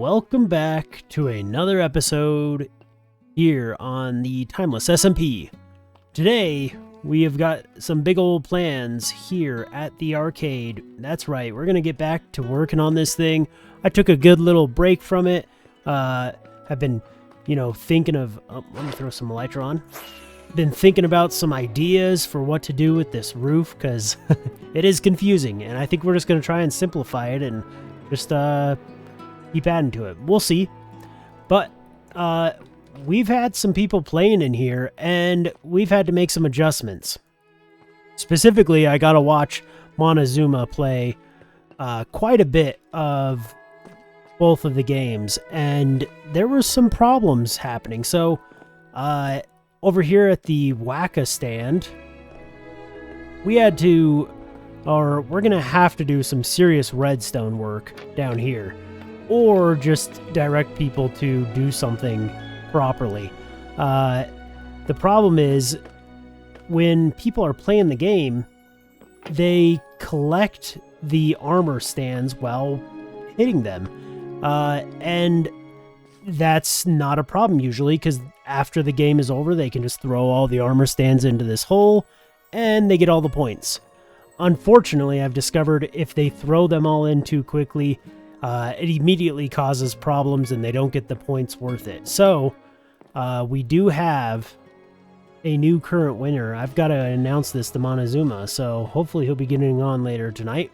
Welcome back to another episode here on the Timeless SMP. Today, we have got some big old plans here at the arcade. That's right, we're going to get back to working on this thing. I took a good little break from it. I've been, thinking of... Oh, let me throw some elytra on. Been thinking about some ideas for what to do with this roof, because it is confusing, and I think we're just going to try and simplify it and just keep adding to it. We'll see. But we've had some people playing in here, and we've had to make some adjustments. Specifically, I got to watch Montezuma play quite a bit of both of the games, and there were some problems happening. So over here at the Waka stand, we're going to have to do some serious redstone work down here, or just direct people to do something properly. The problem is, when people are playing the game, they collect the armor stands while hitting them. And that's not a problem usually, because after the game is over, they can just throw all the armor stands into this hole, and they get all the points. Unfortunately, I've discovered if they throw them all in too quickly, it immediately causes problems, and they don't get the points worth it. So, we do have a new current winner. I've got to announce this to Montezuma, so hopefully he'll be getting on later tonight,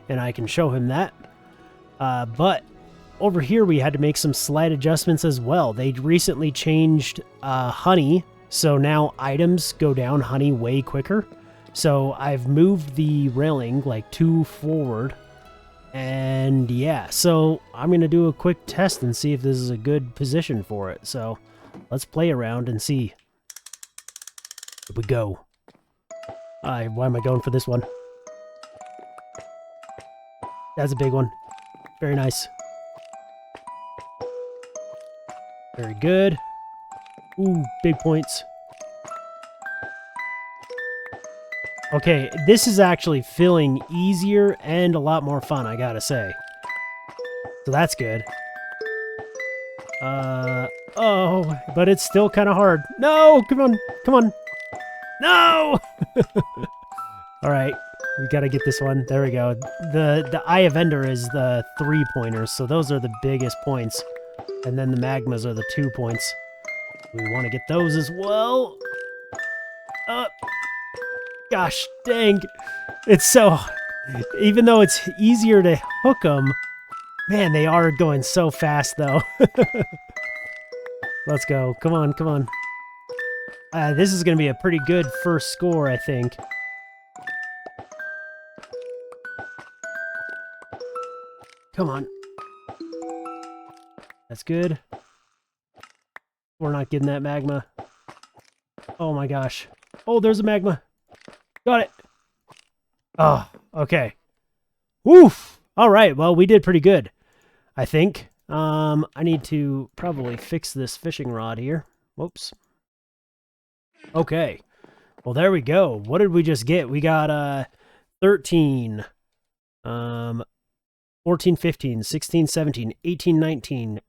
and I can show him that. But over here, we had to make some slight adjustments as well. They recently changed honey, so now items go down honey way quicker. So I've moved the railing like 2 forward. And yeah, so I'm going to do a quick test and see if this is a good position for it. So let's play around and see. Here we go. Why am I going for this one? That's a big one. Very nice. Very good. Ooh, big points. Okay, this is actually feeling easier and a lot more fun, I gotta say. So that's good. Oh, but it's still kind of hard. No, come on, come on. No! Alright, we gotta get this one. There we go. The Eye of Ender is the 3-pointers, so those are the biggest points. And then the magmas are the 2 points. We want to get those as well. Gosh dang. It's so... Even though it's easier to hook them, man, they are going so fast, though. Let's go. Come on, come on. This is going to be a pretty good first score, I think. Come on. That's good. We're not getting that magma. Oh my gosh. Oh, there's a magma. Got it. Oh, okay. Woof. All right. Well, we did pretty good, I think. I need to probably fix this fishing rod here. Whoops. Okay. Well, there we go. What did we just get? We got 13, 14, 15, 16, 17, 18, 19,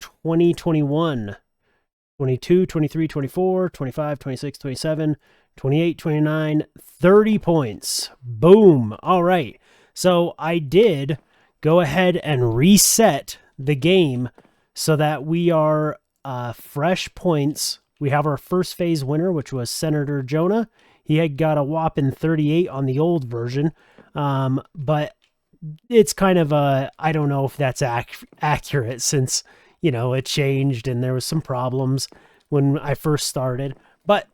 20, 21, 22, 23, 24, 25, 26, 27, 28, 29, 30 points. Boom. All right. So I did go ahead and reset the game so that we are fresh points. We have our first phase winner, which was Senator Jonah. He had got a whopping 38 on the old version. But it's kind of I don't know if that's accurate, since it changed and there was some problems when I first started. But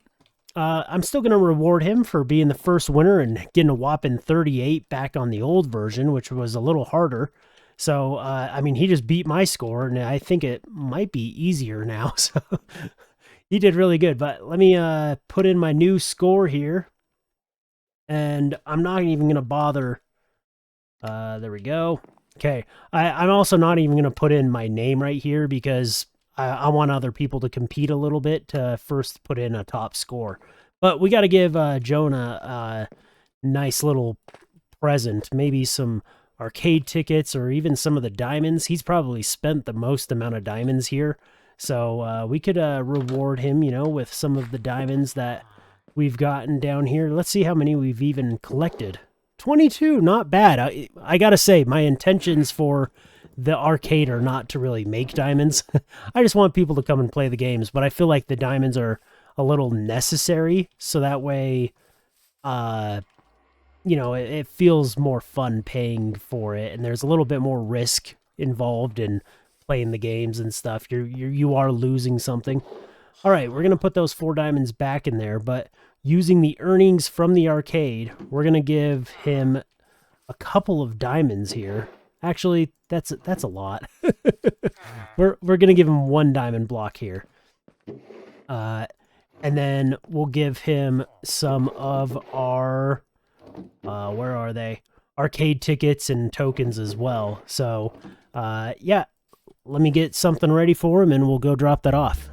I'm still going to reward him for being the first winner and getting a whopping 38 back on the old version, which was a little harder. So, I mean, he just beat my score, and I think it might be easier now. So he did really good. But let me put in my new score here. And I'm not even going to bother. There we go. Okay. I'm also not even going to put in my name right here, because I want other people to compete a little bit to first put in a top score. But we got to give Jonah a nice little present. Maybe some arcade tickets or even some of the diamonds. He's probably spent the most amount of diamonds here. So we could reward him, with some of the diamonds that we've gotten down here. Let's see how many we've even collected. 22, not bad. I gotta say, my intentions for the arcade are not to really make diamonds. I just want people to come and play the games, but I feel like the diamonds are a little necessary, so that way, it feels more fun paying for it, and there's a little bit more risk involved in playing the games and stuff. You are losing something. All right, we're gonna put those 4 diamonds back in there, but using the earnings from the arcade, we're gonna give him a couple of diamonds here. Actually, that's a lot. we're gonna give him 1 diamond block here, and then we'll give him some of our where are they? Arcade tickets and tokens as well. So yeah, let me get something ready for him, and we'll go drop that off.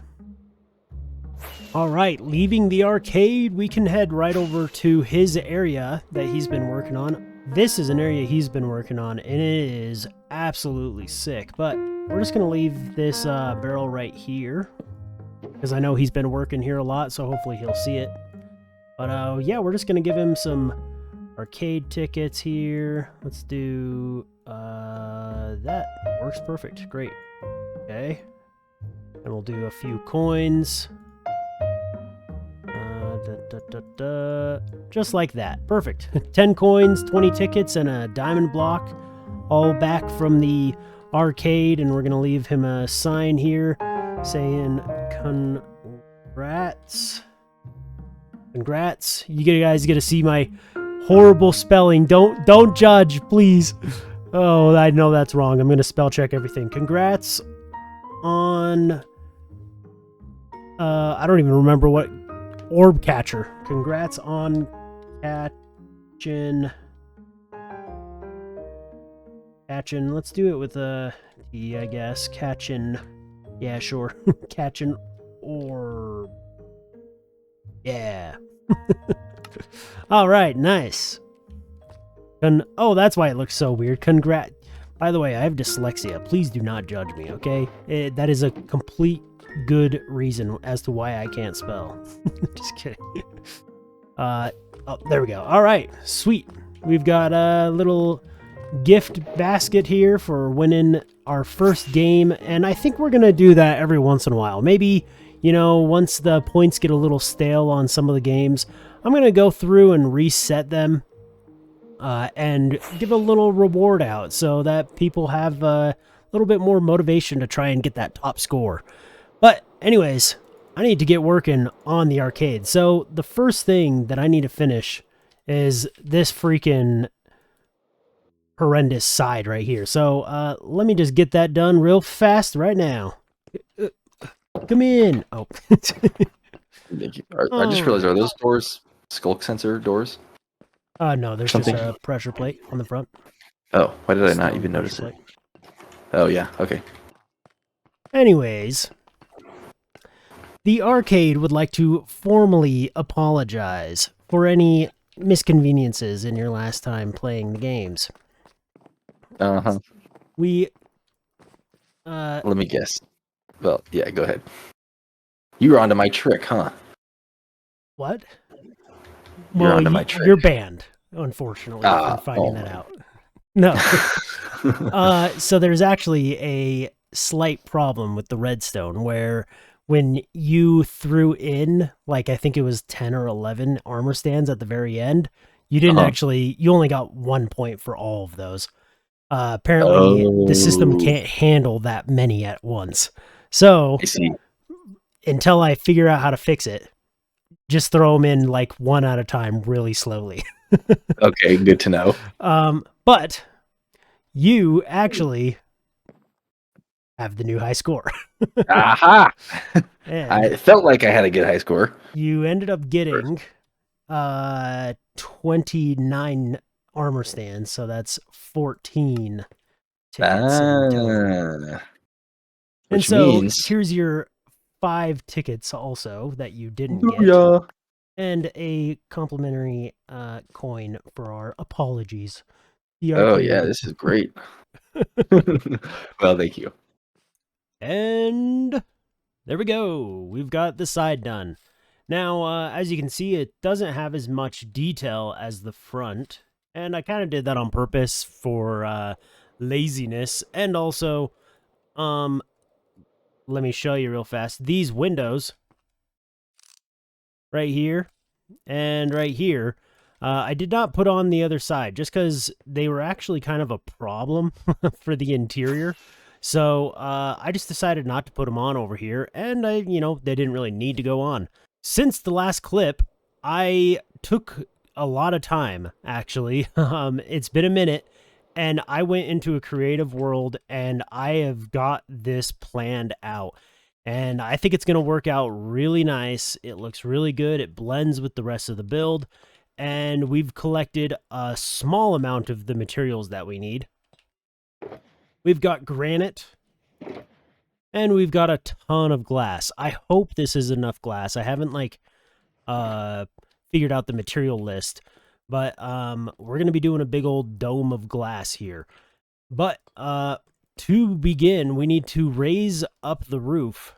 All right, leaving the arcade, we can head right over to his area that he's been working on. This is an area he's been working on, and it is absolutely sick. But we're just going to leave this barrel right here, because I know he's been working here a lot, so hopefully he'll see it. But yeah, we're just going to give him some arcade tickets here. Let's do that. Works perfect. Great. Okay. And we'll do a few coins. Just like that. Perfect. 10 coins, 20 tickets, and a diamond block, all back from the arcade. And we're going to leave him a sign here saying congrats. Congrats. You guys get to see my horrible spelling. Don't judge, please. Oh, I know that's wrong. I'm going to spell check everything. Congrats on I don't even remember what orb catcher. Congrats on catching. Let's do it with a T, I guess. Catching. Yeah, sure. Catching orb. Yeah. All right, nice. Oh, that's why it looks so weird. Congrats. By the way, I have dyslexia. Please do not judge me, okay? That is a complete good reason as to why I can't spell. Just kidding. Oh, there we go. All right, sweet. We've got a little gift basket here for winning our first game, and I think we're gonna do that every once in a while. Maybe, once the points get a little stale on some of the games, I'm gonna go through and reset them and give a little reward out so that people have a little bit more motivation to try and get that top score. But anyways, I need to get working on the arcade. So the first thing that I need to finish is this freaking horrendous side right here. So let me just get that done real fast right now. Come in. Oh. Thank you. I just realized, are those doors skulk sensor doors? No, there's just a pressure plate on the front. Oh, why did I not even notice it? Oh, yeah, okay. Anyways, the arcade would like to formally apologize for any misconveniences in your last time playing the games. Uh-huh. Let me guess. Well, yeah, go ahead. You were onto my trick, huh? What? You're onto my trick. You're banned, unfortunately, for finding that out. No. So there's actually a slight problem with the redstone where when you threw in, like, I think it was 10 or 11 armor stands at the very end, you didn't actually, you only got 1 point for all of those. Apparently the system can't handle that many at once. So I see. Until I figure out how to fix it, just throw them in like one at a time really slowly. Okay, good to know. But you actually have the new high score. Aha! I felt like I had a good high score. You ended up getting 29 armor stands, so that's 14 tickets. And so means... here's your 5 tickets also that you didn't get. And a complimentary coin for our apologies. The Oh yeah, arcade. this is great. Well, thank you. And there we go. We've got the side done. Now, as you can see, it doesn't have as much detail as the front. And I kind of did that on purpose for laziness. And also, let me show you real fast. These windows right here and right here, I did not put on the other side just because they were actually kind of a problem for the interior. So I just decided not to put them on over here, and they didn't really need to go on. Since the last clip, I took a lot of time, actually. It's been a minute, and I went into a creative world, and I have got this planned out. And I think it's going to work out really nice. It looks really good. It blends with the rest of the build. And we've collected a small amount of the materials that we need. We've got granite. And we've got a ton of glass. I hope this is enough glass. I haven't, figured out the material list. But we're going to be doing a big old dome of glass here. But to begin, we need to raise up the roof.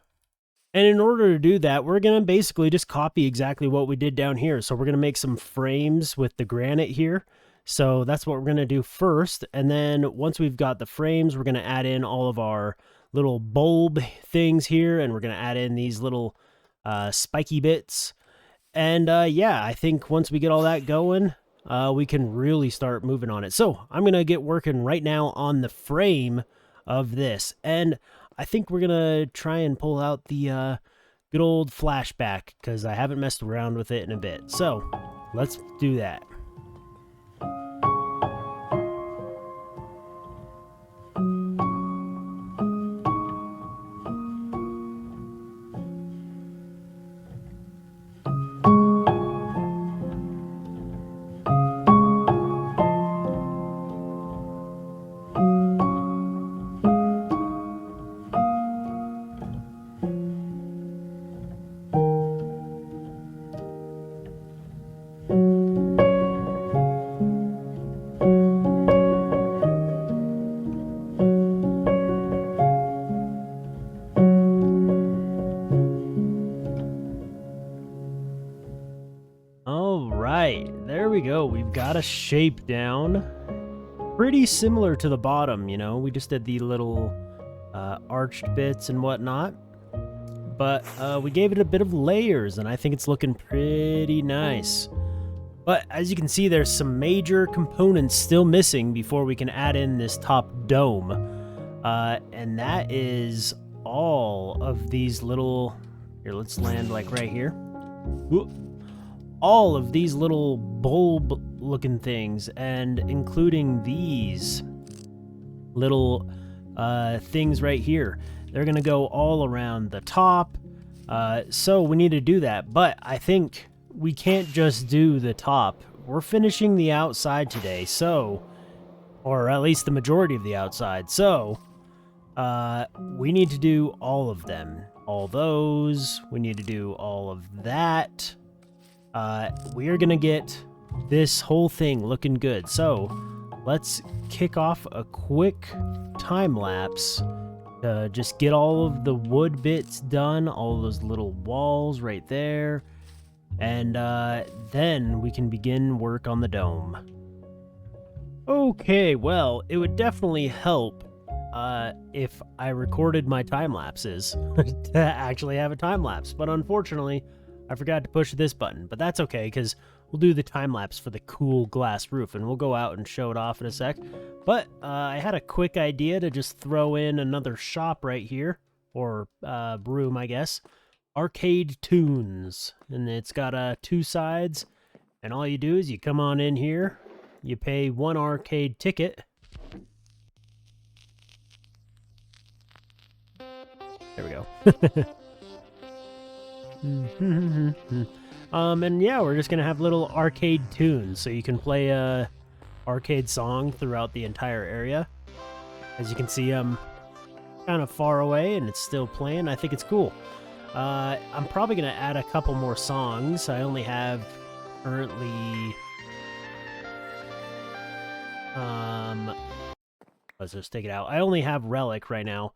And in order to do that, we're going to basically just copy exactly what we did down here. So we're going to make some frames with the granite here. So that's what we're going to do first. And then once we've got the frames, we're going to add in all of our little bulb things here. And we're going to add in these little spiky bits. And yeah, I think once we get all that going, we can really start moving on it. So I'm going to get working right now on the frame of this. And I think we're going to try and pull out the good old flashback because I haven't messed around with it in a bit. So let's do that. There we go. We've got a shape down. Pretty similar to the bottom, We just did the little arched bits and whatnot. But we gave it a bit of layers, and I think it's looking pretty nice. But as you can see, there's some major components still missing before we can add in this top dome. And that is all of these little... Here, let's land right here. Whoop. All of these little bulb-looking things, and including these little things right here. They're going to go all around the top, so we need to do that. But I think we can't just do the top. We're finishing the outside today, so... Or at least the majority of the outside, so... we need to do all of them. All those. We need to do all of that. We are going to get this whole thing looking good. So let's kick off a quick time lapse to just get all of the wood bits done, all those little walls right there. And then we can begin work on the dome. Okay, well, it would definitely help if I recorded my time lapses to actually have a time lapse. But unfortunately, I forgot to push this button, but that's okay because we'll do the time lapse for the cool glass roof and we'll go out and show it off in a sec. But I had a quick idea to just throw in another shop right here, or room, I guess. Arcade Tunes, and it's got 2 sides, and all you do is you come on in here, you pay 1 arcade ticket. There we go. And yeah, we're just gonna have little arcade tunes, so you can play a arcade song throughout the entire area. As you can see, I'm kind of far away and it's still playing. I think it's cool. I'm probably gonna add a couple more songs. I only have currently Let's just take it out. I only have Relic right now,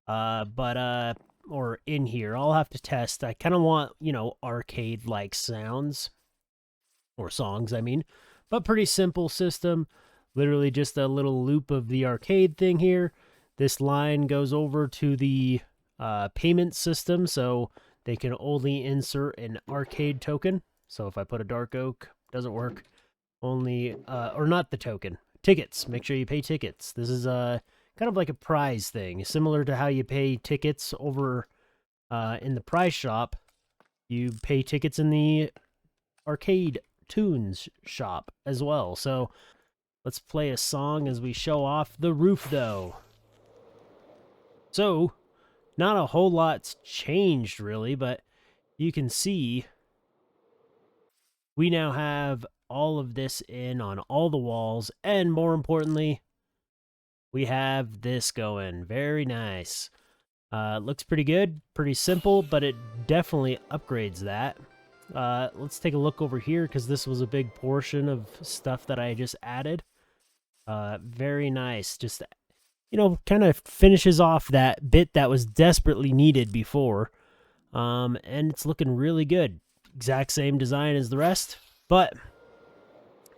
or in here. I'll have to test. I kind of want, arcade-like sounds, or songs, I mean, but pretty simple system. Literally just a little loop of the arcade thing here. This line goes over to the payment system, so they can only insert an arcade token. So if I put a dark oak, doesn't work. Only, or not the token. Tickets. Make sure you pay tickets. This is kind of like a prize thing, similar to how you pay tickets over in the prize shop. You pay tickets in the arcade tunes shop as well. So let's play a song as we show off the roof, though. So, not a whole lot's changed, really, but you can see we now have all of this in on all the walls, and more importantly, we have this going. Very nice. Looks pretty good, pretty simple, but it definitely upgrades that. Let's take a look over here, because this was a big portion of stuff that I just added. Very nice. Just, kind of finishes off that bit that was desperately needed before. And it's looking really good. Exact same design as the rest, but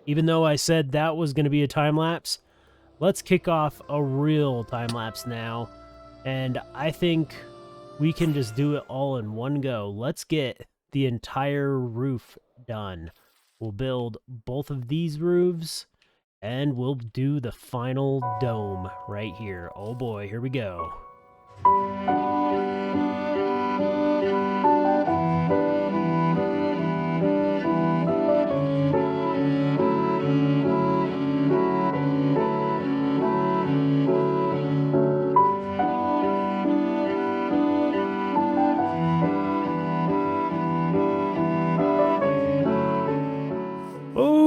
even though I said that was going to be a time-lapse, let's kick off a real time-lapse now, and I think we can just do it all in one go. Let's get the entire roof done. We'll build both of these roofs, and we'll do the final dome right here. Oh boy, here we go.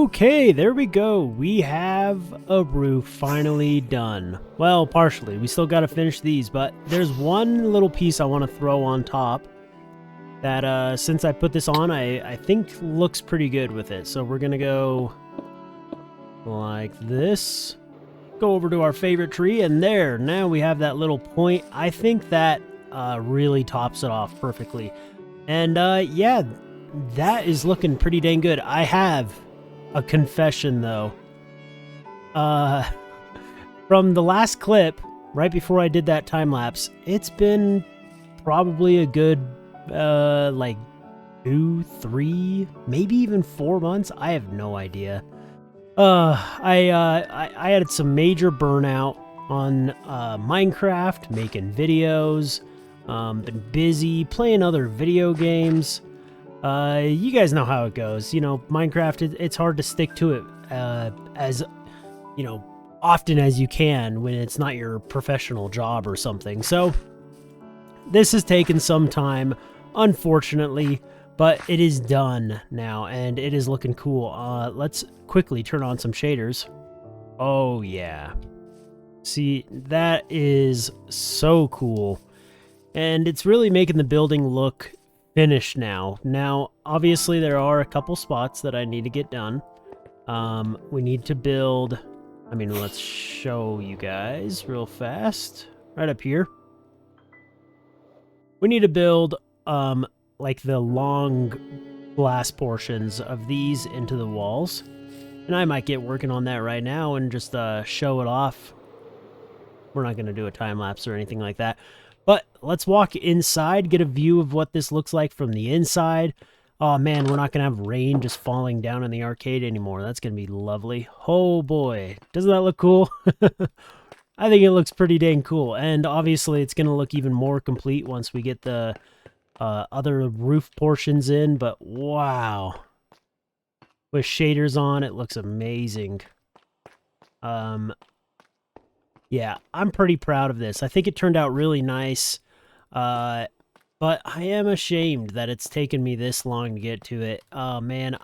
Okay, there we go. We have a roof finally done. Well, partially. We still got to finish these, but there's one little piece I want to throw on top that, since I put this on, I think looks pretty good with it. So we're going to go like this. Go over to our favorite tree, and there. Now we have that little point. I think that really tops it off perfectly. And, yeah, that is looking pretty dang good. I have a confession, though. From the last clip, right before I did that time-lapse, it's been probably a good, like 2, 3, maybe even 4 months. I have no idea. I had some major burnout on Minecraft, making videos, been busy playing other video games. You guys know how it goes. Minecraft, it's hard to stick to it as, often as you can when it's not your professional job or something. So this has taken some time, unfortunately, but it is done now, and it is looking cool. Let's quickly turn on some shaders. Oh, yeah. See, that is so cool. And it's really making the building look finished now. Now, obviously, there are a couple spots that I need to get done. We need to build... let's show you guys real fast. Right up here. We need to build, like the long glass portions of these into the walls. And I might get working on that right now and just show it off. We're not going to do a time-lapse or anything like that. But let's walk inside, get a view of what this looks like from the inside. Oh man, we're not going to have rain just falling down in the arcade anymore. That's going to be lovely. Oh boy, doesn't that look cool? I think it looks pretty dang cool. And obviously it's going to look even more complete once we get the other roof portions in. But wow. With shaders on, it looks amazing. Yeah, I'm pretty proud of this. I think it turned out really nice. But I am ashamed that it's taken me this long to get to it. Oh man,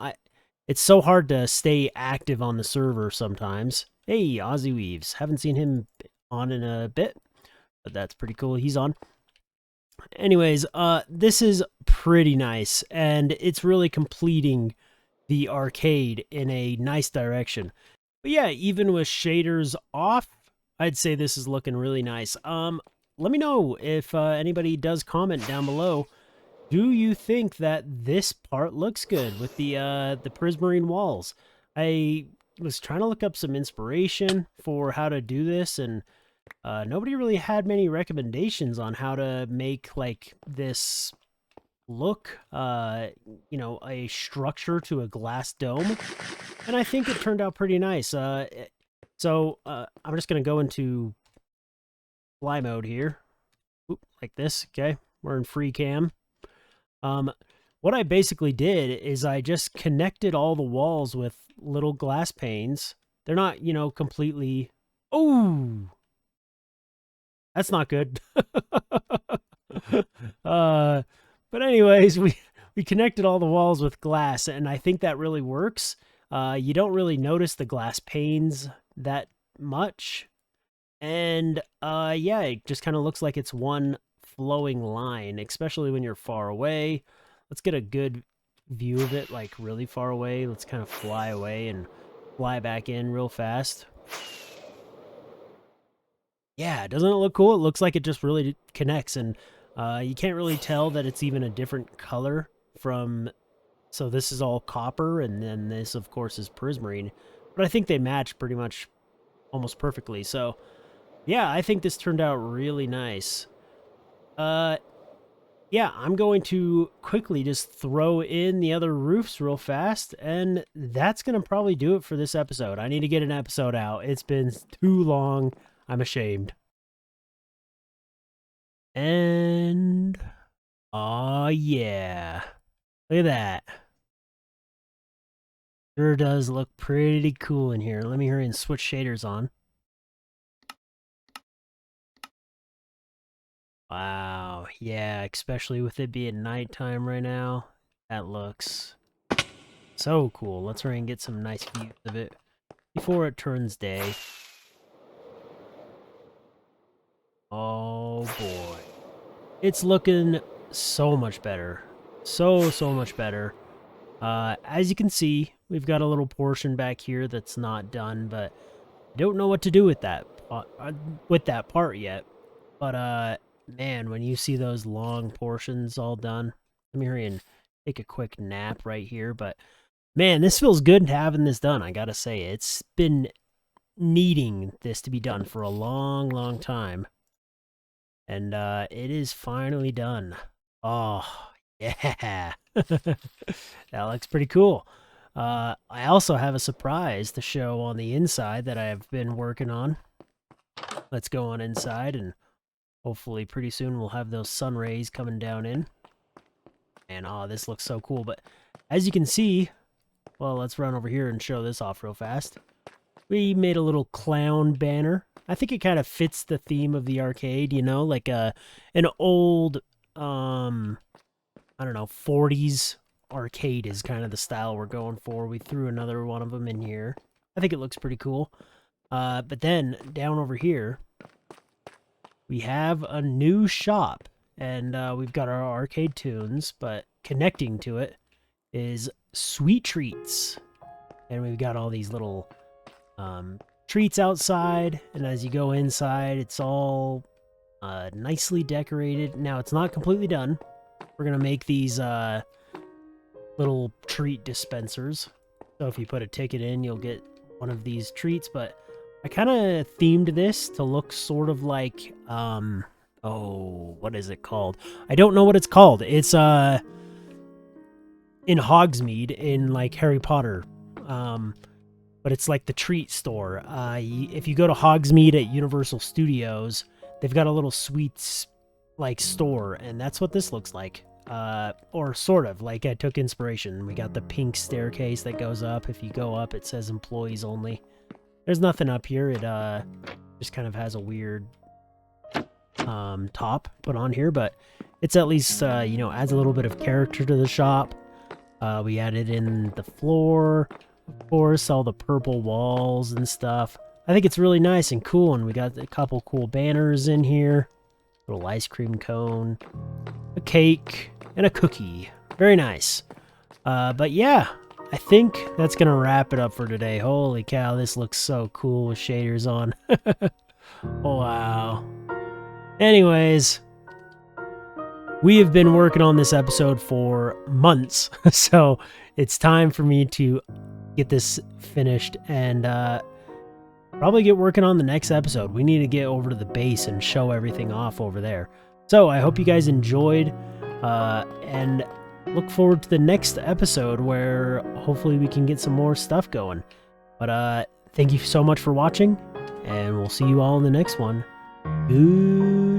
it's so hard to stay active on the server sometimes. Hey, Aussie Weaves. Haven't seen him on in a bit, but that's pretty cool. He's on. Anyways, this is pretty nice, and it's really completing the arcade in a nice direction. But yeah, even with shaders off, I'd say this is looking really nice. Let me know if anybody does comment down below. Do you think that this part looks good with the prismarine walls? I was trying to look up some inspiration for how to do this, and nobody really had many recommendations on how to make like this look, you know, a structure to a glass dome. And I think it turned out pretty nice. I'm just going to go into fly mode here. Oop, like this, okay? We're in free cam. What I basically did is I just connected all the walls with little glass panes. They're not, you know, completely... Oh! That's not good. But anyways, we connected all the walls with glass, and I think that really works. You don't really notice the glass panes that much. And yeah, it just kind of looks like it's one flowing line, especially when you're far away. Let's get a good view of it, like really far away. Let's kind of fly away and fly back in real fast. Yeah, doesn't it look cool? It looks like it just really connects, and you can't really tell that it's even a different color from... So this is all copper, and then this, of course, is prismarine. But I think they match pretty much almost perfectly. So, yeah, I think this turned out really nice. Yeah, I'm going to quickly just throw in the other roofs real fast, and that's going to probably do it for this episode. I need to get an episode out. It's been too long. I'm ashamed. And... oh yeah. Look at that. Sure does look pretty cool in here. Let me hurry and switch shaders on. Wow, yeah, especially with it being nighttime right now. That looks so cool. Let's hurry and get some nice views of it before it turns day. Oh boy. It's looking so much better. So much better. As you can see, we've got a little portion back here that's not done, but I don't know what to do with that part yet. But man, when you see those long portions all done, let me hurry and take a quick nap right here. But man, this feels good having this done. I gotta say, it's been needing this to be done for a long time, and it is finally done. Oh yeah. That looks pretty cool. I also have a surprise to show on the inside that I've been working on. Let's go on inside, and hopefully pretty soon we'll have those sun rays coming down in. And oh, this looks so cool. But as you can see, well, let's run over here and show this off real fast. We made a little clown banner. I think it kind of fits the theme of the arcade, you know, like an old I don't know, 40s arcade is kind of the style we're going for. We threw another one of them in here. I think it looks pretty cool. But then down over here, we have a new shop, and we've got our arcade tunes, but connecting to it is sweet treats. And we've got all these little treats outside, and as you go inside, it's all nicely decorated. Now, it's not completely done. We're going to make these little treat dispensers. So if you put a ticket in, you'll get one of these treats. But I kind of themed this to look sort of like, oh, what is it called? I don't know what it's called. It's in Hogsmeade in like Harry Potter. But it's like the treat store. If you go to Hogsmeade at Universal Studios, they've got a little sweets like store, and that's what this looks like. Or sort of, like I took inspiration. We got the pink staircase that goes up. If you go up, it says employees only. There's nothing up here. It just kind of has a weird top put on here, but it's at least you know, adds a little bit of character to the shop. We added in the floor, of course, all the purple walls and stuff. I think it's really nice and cool, and we got a couple cool banners in here. Little ice cream cone, a cake, and a cookie. Very nice. But yeah, I think that's going to wrap it up for today. Holy cow, this looks so cool with shaders on. Wow. Anyways, we have been working on this episode for months, so it's time for me to get this finished and probably get working on the next episode. We need to get over to the base and show everything off over there. So I hope you guys enjoyed, and look forward to the next episode where hopefully we can get some more stuff going. But thank you so much for watching, and we'll see you all in the next one. Goodbye.